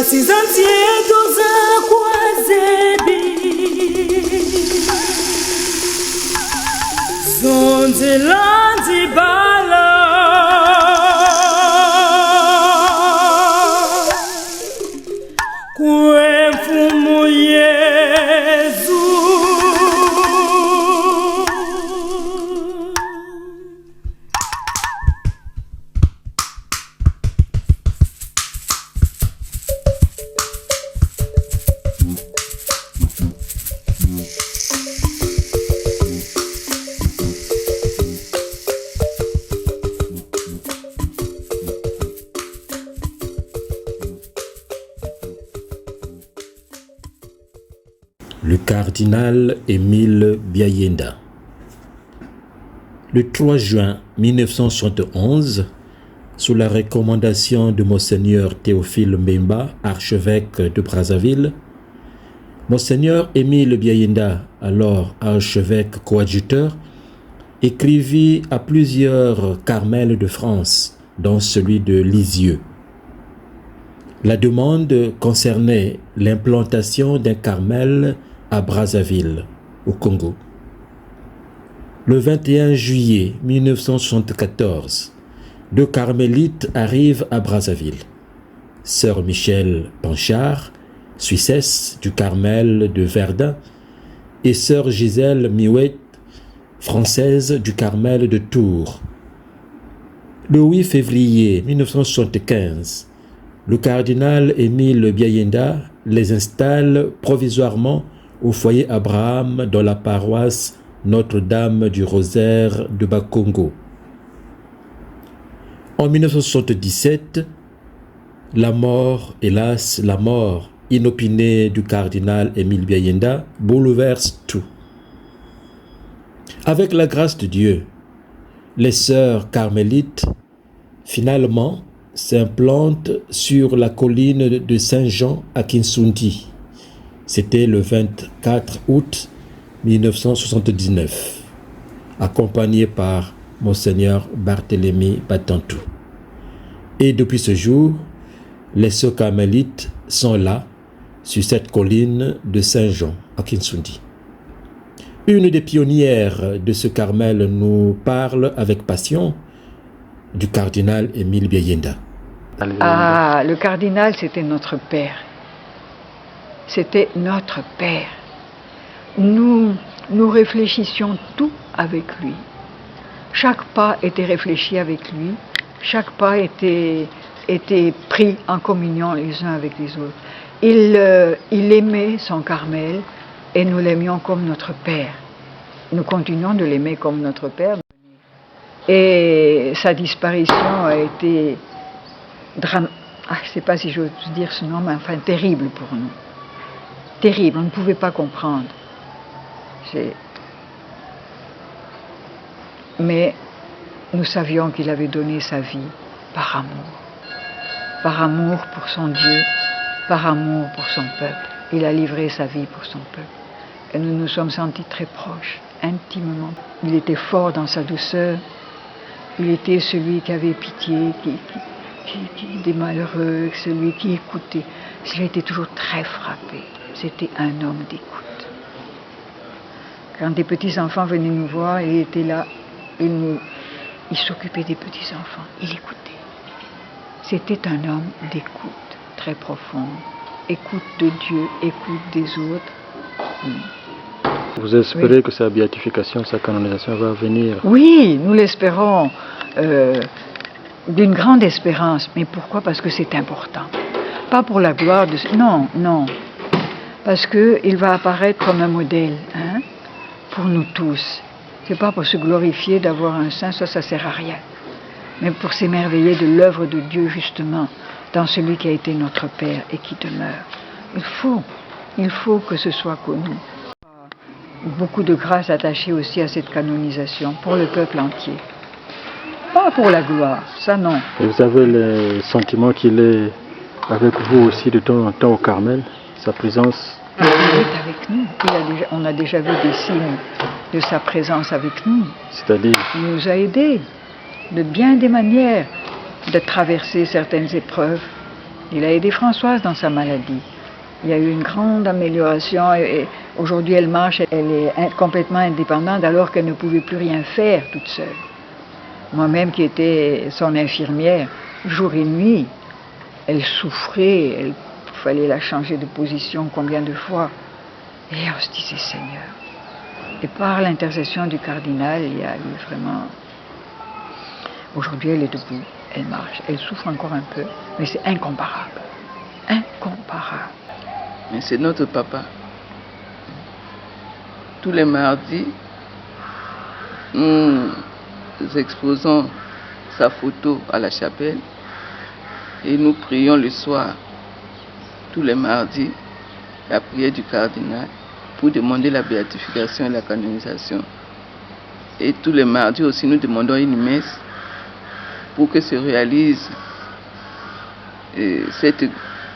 Sizanzieto zakwa zebi zonzelandi bala kwemfumu Yesu. Le cardinal Émile Biayenda. Le 3 juin 1971, sous la recommandation de Monseigneur Théophile Mbemba, archevêque de Brazzaville, Monseigneur Émile Biayenda, alors archevêque coadjuteur, écrivit à plusieurs carmels de France, dont celui de Lisieux. La demande concernait l'implantation d'un carmel à Brazzaville, au Congo. Le 21 juillet 1974, 2 carmélites arrivent à Brazzaville. Sœur Michel Panchard, Suissesse du Carmel de Verdun, et Sœur Gisèle Miouet, Française du Carmel de Tours. Le 8 février 1975, le cardinal Émile Biayenda les installe provisoirement au foyer Abraham dans la paroisse Notre-Dame du Rosaire de Bakongo. En 1977, la mort inopinée du cardinal Émile Biayenda bouleverse tout. Avec la grâce de Dieu, les sœurs carmélites finalement s'implantent sur la colline de Saint-Jean à Kinsundi. C'était le 24 août 1979, accompagné par Monseigneur Barthélemy Batantou. Et depuis ce jour, les sœurs carmélites sont là, sur cette colline de Saint-Jean à Kinsundi. Une des pionnières de ce carmel nous parle avec passion du cardinal Émile Biayenda. Ah, le cardinal, c'était notre père. C'était notre père. Nous réfléchissions tout avec lui. Chaque pas était réfléchi avec lui. Chaque pas était pris en communion les uns avec les autres. Il aimait son Carmel et nous l'aimions comme notre père. Nous continuons de l'aimer comme notre père. Et sa disparition a été je ne sais pas si j'ose dire ce nom, mais enfin terrible pour nous. Terrible, on ne pouvait pas comprendre. Mais nous savions qu'il avait donné sa vie par amour. Par amour pour son Dieu, par amour pour son peuple. Il a livré sa vie pour son peuple. Et nous nous sommes sentis très proches, intimement. Il était fort dans sa douceur. Il était celui qui avait pitié, des malheureux, celui qui écoutait. J'ai été toujours très frappée. C'était un homme d'écoute. Quand des petits-enfants venaient nous voir, il était là, il s'occupait des petits-enfants, il écoutait. C'était un homme d'écoute, très profonde. Écoute de Dieu, écoute des autres. Vous espérez que sa béatification, sa canonisation va venir? Oui, nous l'espérons. D'une grande espérance. Mais pourquoi? Parce que c'est important. Pas pour la gloire de... Non. Parce qu'il va apparaître comme un modèle, pour nous tous. C'est pas pour se glorifier d'avoir un saint, ça sert à rien. Mais pour s'émerveiller de l'œuvre de Dieu, justement, dans celui qui a été notre Père et qui demeure. Il faut que ce soit connu. Beaucoup de grâce attachée aussi à cette canonisation, pour le peuple entier. Pas pour la gloire, ça non. Et vous avez le sentiment qu'il est avec vous aussi de temps en temps au Carmel, sa présence? Il est avec nous. On a déjà vu des signes de sa présence avec nous. C'est-à-dire? Il nous a aidés de bien des manières de traverser certaines épreuves. Il a aidé Françoise dans sa maladie. Il y a eu une grande amélioration et aujourd'hui elle marche, elle est complètement indépendante alors qu'elle ne pouvait plus rien faire toute seule. Moi-même qui étais son infirmière, jour et nuit, elle souffrait, il fallait la changer de position combien de fois. Et on se disait Seigneur. Et par l'intercession du cardinal, il y a eu vraiment... Aujourd'hui elle est debout, elle marche, elle souffre encore un peu, mais c'est incomparable. Incomparable. Mais c'est notre papa. Tous les mardis, nous exposons sa photo à la chapelle et nous prions le soir, tous les mardis, la prière du cardinal pour demander la béatification et la canonisation. Et tous les mardis aussi, nous demandons une messe pour que se réalise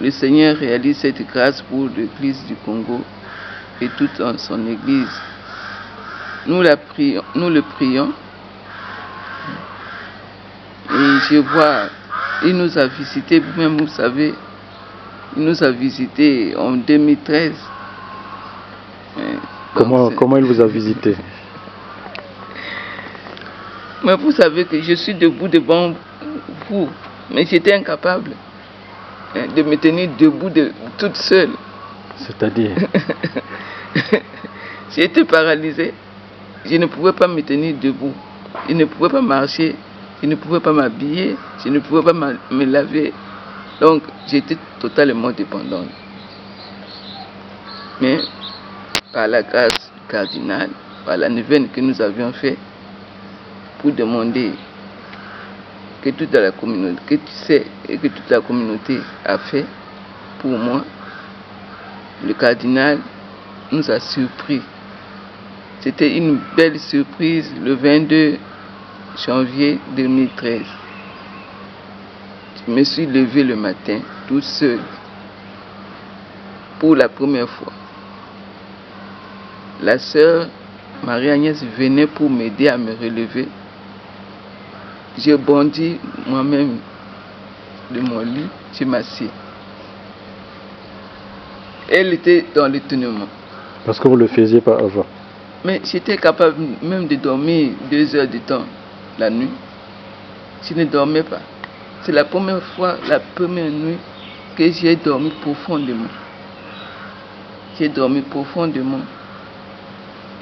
le Seigneur réalise cette grâce pour l'Église du Congo et toute son Église. Nous le prions. Et je vois, il nous a visités, vous-même vous savez, il nous a visités en 2013. Comment il vous a visité? Mais vous savez que je suis debout devant vous, mais j'étais incapable de me tenir debout toute seule. C'est-à-dire? J'étais paralysée. Je ne pouvais pas me tenir debout. Je ne pouvais pas marcher. Je ne pouvais pas m'habiller. Je ne pouvais pas me laver. Donc, j'étais totalement dépendante. Mais, par la grâce du cardinal, par la neuvaine que nous avions fait, pour demander que toute la communauté, que tu sais et que toute la communauté a fait pour moi, le cardinal nous a surpris. C'était une belle surprise le 22 janvier 2013. Je me suis levée le matin toute seule pour la première fois. La sœur Marie-Agnès venait pour m'aider à me relever. J'ai bondi moi-même de mon lit, je m'assieds. Elle était dans l'étonnement. Parce que vous ne le faisiez pas avant. Mais j'étais capable même de dormir 2 heures de temps la nuit. Je ne dormais pas. C'est la première fois, la première nuit que j'ai dormi profondément. J'ai dormi profondément.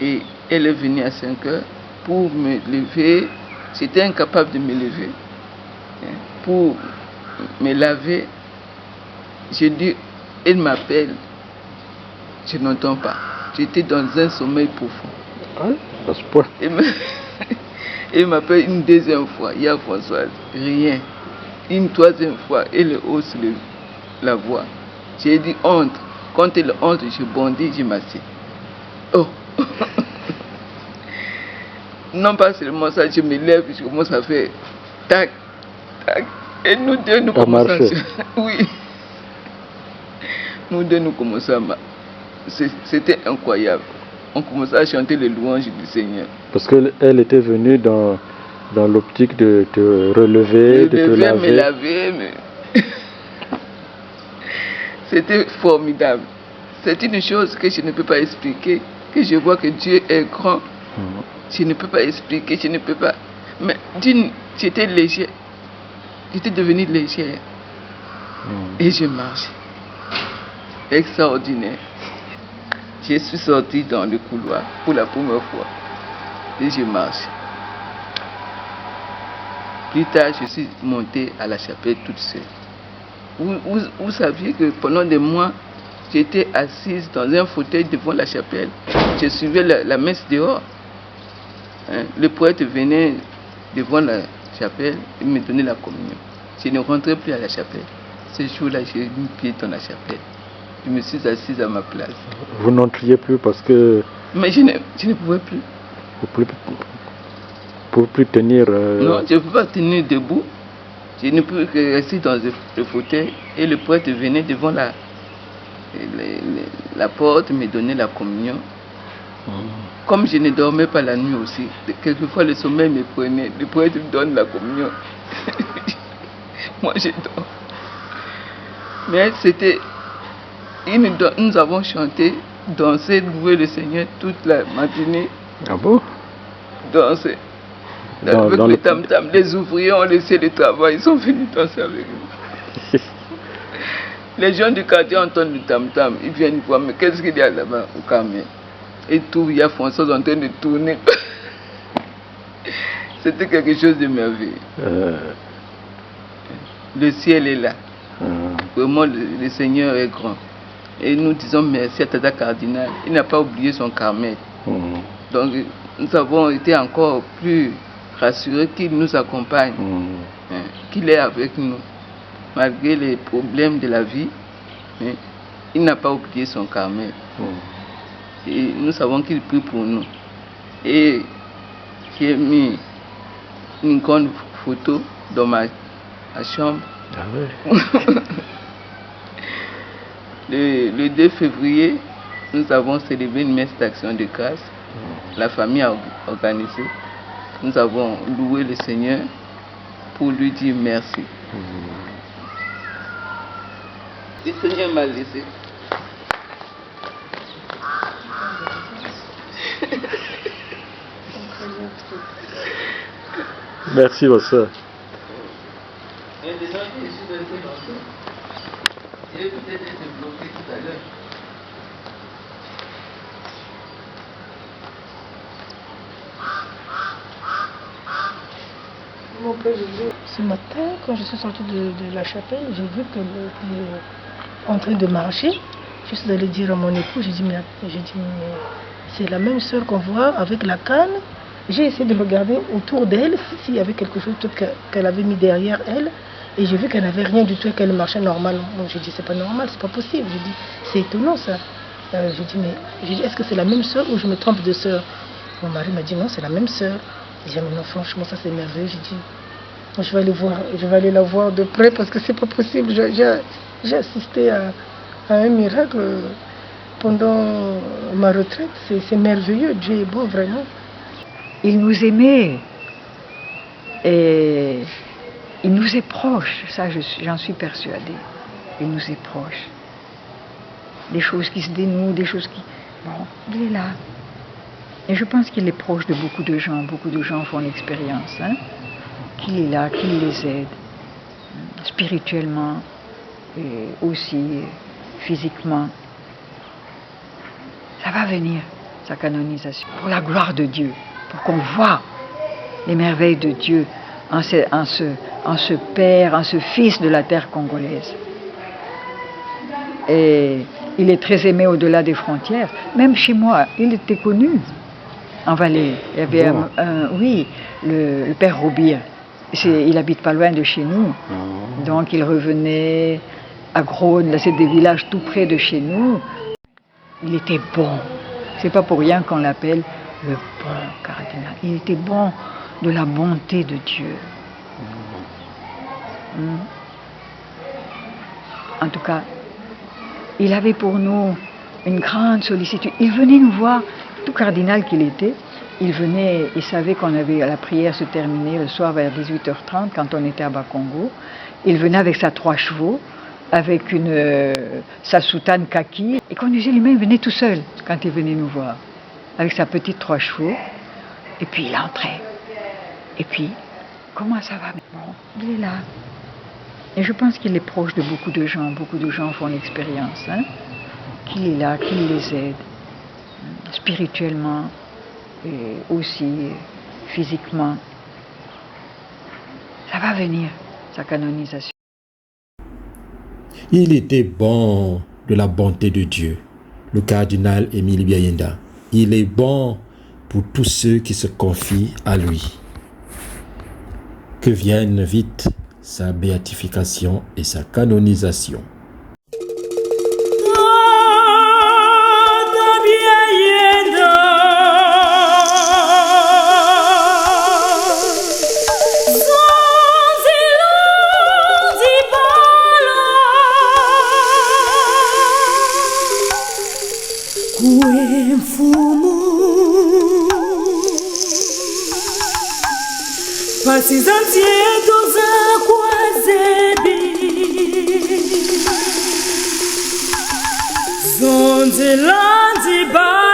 Et elle est venue à 5 heures pour me lever. J'étais incapable de me lever. Pour me laver, je dis, elle m'appelle. Je n'entends pas. J'étais dans un sommeil profond. Ah, à ce point. Elle m'appelle une deuxième fois. Il y a Françoise. Rien. Une troisième fois, elle hausse la voix. J'ai dit entre. Quand elle entre, je bondis, je m'assieds. Oh! Non pas seulement ça, je me lève, je commence à faire tac, tac. Et nous deux, nous commençons à... Oui. Nous deux, nous commençons à... C'était incroyable. On commençait à chanter les louanges du Seigneur. Parce qu'elle était venue dans l'optique de te relever, de te laver. Me laver, mais... C'était formidable. C'est une chose que je ne peux pas expliquer, que je vois que Dieu est grand. Je ne peux pas expliquer, je ne peux pas... Mais j'étais légère. J'étais devenue légère. Et je marchais. Extraordinaire. Je suis sortie dans le couloir pour la première fois. Et je marche. Plus tard, je suis montée à la chapelle toute seule. Vous saviez que pendant des mois, j'étais assise dans un fauteuil devant la chapelle. Je suivais la messe dehors. Le prêtre venait devant la chapelle et me donnait la communion. Je ne rentrais plus à la chapelle. Ce jour-là, j'ai mis pied dans la chapelle. Je me suis assise à ma place. Vous n'entriez plus parce que... Mais je ne pouvais plus. Vous ne pouvez plus tenir... Non, je ne peux pas tenir debout. Je ne peux que rester dans le fauteuil. Et le prêtre venait devant la porte me donner la communion. Comme je ne dormais pas la nuit aussi, quelquefois le sommeil me prenait. Le prêtre me donne la communion. Moi je dors. Mais c'était... Nous avons chanté, dansé, loué le Seigneur toute la matinée. Ah bon? Dansé. Avec le tam-tam, les ouvriers ont laissé le travail, ils sont venus danser avec nous. Les gens du quartier entendent le tam-tam, ils viennent voir, mais qu'est-ce qu'il y a là-bas au Carmel? Et tout, il y a Françoise en train de tourner. C'était quelque chose de merveilleux. Le ciel est là. Vraiment, le Seigneur est grand. Et nous disons merci à Tata Cardinal. Il n'a pas oublié son Carmel. Donc, nous avons été encore plus rassurés qu'il nous accompagne, qu'il est avec nous. Malgré les problèmes de la vie, il n'a pas oublié son Carmel. Et nous savons qu'il prie pour nous. Et j'ai mis une grande photo dans ma chambre. Ah ouais. Le 2 février, nous avons célébré une messe d'action de grâce. La famille a organisé. Nous avons loué le Seigneur pour lui dire merci. Le Seigneur m'a laissé. Merci, ma soeur. Ce matin, quand je suis sortie de la chapelle, j'ai vu qu'elle était en train de marcher. Je suis allée dire à mon époux, j'ai dit, mais c'est la même sœur qu'on voit avec la canne. J'ai essayé de regarder autour d'elle s'il y avait quelque chose qu'elle avait mis derrière elle. Et j'ai vu qu'elle n'avait rien du tout et qu'elle marchait normalement. J'ai dit, c'est pas normal, c'est pas possible. J'ai dit, c'est étonnant ça. J'ai dit, est-ce que c'est la même sœur ou je me trompe de sœur? Mon mari m'a dit, non, c'est la même sœur. J'ai dit, mais non, franchement, ça c'est merveilleux. J'ai dit, je vais aller la voir de près parce que c'est pas possible. J'ai assisté à un miracle pendant ma retraite. C'est merveilleux, Dieu est beau, vraiment. Il nous aimait et il nous est proche, ça j'en suis persuadée. Il nous est proche. Des choses qui se dénouent, des choses qui... Bon, il est là. Et je pense qu'il est proche de beaucoup de gens font l'expérience, hein, qu'il est là, qu'il les aide, spirituellement et aussi physiquement. Ça va venir, sa canonisation, pour la gloire de Dieu, pour qu'on voit les merveilles de Dieu en ce Père, en ce Fils de la terre congolaise. Et il est très aimé au-delà des frontières. Même chez moi, il était connu. En Valais, il y avait le père Robir. Il habite pas loin de chez nous. Donc il revenait à Grosne, là c'est des villages tout près de chez nous. Il était bon. C'est pas pour rien qu'on l'appelle le bon cardinal. Il était bon de la bonté de Dieu. En tout cas, il avait pour nous une grande sollicitude. Il venait nous voir, tout cardinal qu'il était, il venait, il savait qu'on avait la prière se terminer le soir vers 18h30 quand on était à Bakongo. Il venait avec sa 3 chevaux, avec sa soutane kaki. Et conduisait lui-même, il venait tout seul quand il venait nous voir, avec sa petite 3 chevaux. Et puis il entrait. Et puis, comment ça va? Bon, il est là. Et je pense qu'il est proche de beaucoup de gens font l'expérience, hein, qu'il est là, qu'il les aide, spirituellement et aussi physiquement. Ça va venir, sa canonisation. Il était bon de la bonté de Dieu, le cardinal Émile Biayenda. Il est bon pour tous ceux qui se confient à lui. Que vienne vite sa béatification et sa canonisation. Pasizantie doza kwa zebi zonze lanzi ba